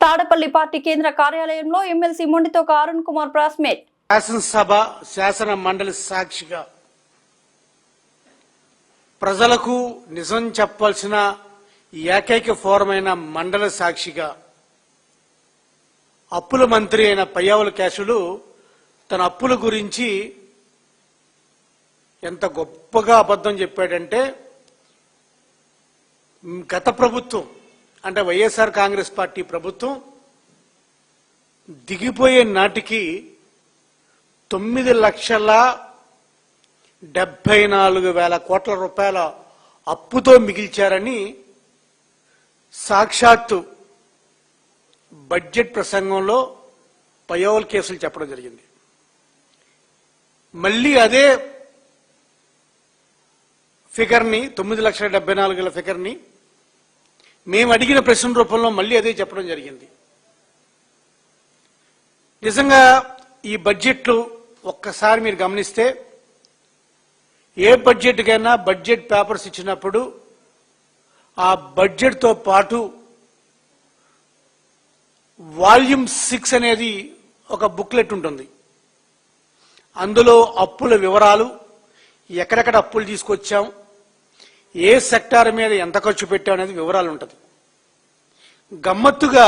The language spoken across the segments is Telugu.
తాడపల్లి పార్టీ కేంద్ర కార్యాలయంలో MLC Mondithoka Arun Kumar press meet. శాసనసభ శాసన మండలి సాక్షిగా ప్రజలకు నిజం చెప్పాల్సిన ఏకైక ఫోరమైన మండలి సాక్షిగా అప్పుల మంత్రి అయిన పయ్యావుల కేశవులు తన అప్పుల గురించి ఎంత గొప్పగా అబద్ధం చెప్పాడంటే, గత ప్రభుత్వం అంటే వైఎస్ఆర్ కాంగ్రెస్ పార్టీ ప్రభుత్వం దిగిపోయే నాటికి 9,74,000 కోట్ల రూపాయల అప్పుతో మిగిల్చారని సాక్షాత్తు బడ్జెట్ ప్రసంగంలో పయ్యావుల కేసులు చెప్పడం జరిగింది. మళ్ళీ అదే ఫిగర్ని 9,74,000 ఫిగర్ని మేము అడిగిన ప్రశ్న రూపంలో మళ్ళీ అదే చెప్పడం జరిగింది. నిజంగా ఈ బడ్జెట్లు ఒక్కసారి మీరు గమనిస్తే, ఏ బడ్జెట్కైనా బడ్జెట్ పేపర్స్ ఇచ్చినప్పుడు ఆ బడ్జెట్తో పాటు వాల్యూమ్ 6 అనేది ఒక బుక్లెట్ ఉంటుంది. అందులో అప్పుల వివరాలు, ఎక్కడెక్కడ అప్పులు తీసుకొచ్చాం, ఏ సెక్టార్ మీద ఎంత ఖర్చు పెట్టాం అనేది వివరాలు ఉంటుంది. గమ్మత్తుగా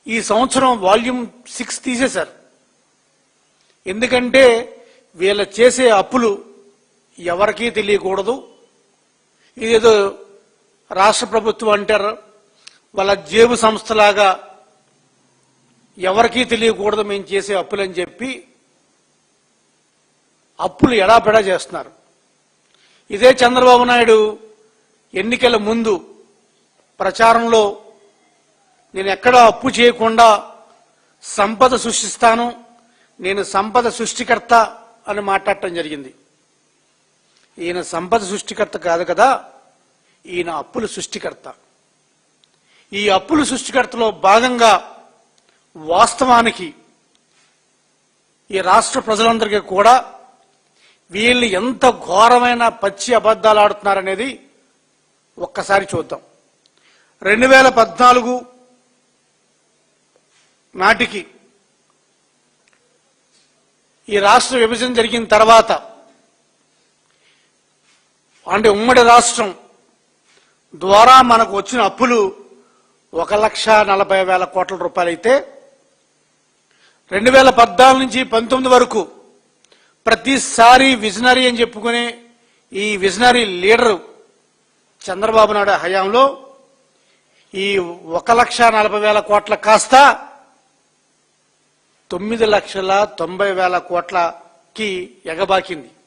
ఈ సంవత్సరం వాల్యూమ్ 6 తీసేశారు. ఎందుకంటే వీళ్ళ చేసే అప్పులు ఎవరికీ తెలియకూడదు. ఇదేదో రాష్ట్ర ప్రభుత్వం అంటారు వాళ్ళ జేబు సంస్థలాగా ఎవరికీ తెలియకూడదు మేము చేసే అప్పులని చెప్పి అప్పులు ఎడాపెడా చేస్తున్నారు. ఇదే చంద్రబాబు నాయుడు ఎన్నికల ముందు ప్రచారంలో నేను ఎక్కడా అప్పు చేయకుండా సంపద సృష్టిస్తాను, నేను సంపద సృష్టికర్త అని మాట్లాడటం జరిగింది. ఈయన సంపద సృష్టికర్త కాదు కదా, ఈయన అప్పుల సృష్టికర్త. ఈ అప్పుల సృష్టికర్తలో భాగంగా వాస్తవానికి ఈ రాష్ట్ర ప్రజలందరికీ కూడా వీళ్ళు ఎంత ఘోరమైన పచ్చి అబద్ధాలు ఆడుతున్నారనేది ఒక్కసారి చూద్దాం. 2014 నాటికి ఈ రాష్ట్ర విభజన జరిగిన తర్వాత అంటే ఉమ్మడి రాష్ట్రం ద్వారా మనకు వచ్చిన అప్పులు 1,40,000 కోట్ల రూపాయలు అయితే 2014 నుంచి 19 వరకు ప్రతిసారి విజనరీ అని చెప్పుకునే ఈ విజనరీ లీడరు చంద్రబాబు నాయుడు హయాంలో ఈ 1,40,000 కోట్ల కాస్త 9,90,000 కోట్లకి ఎగబాకింది.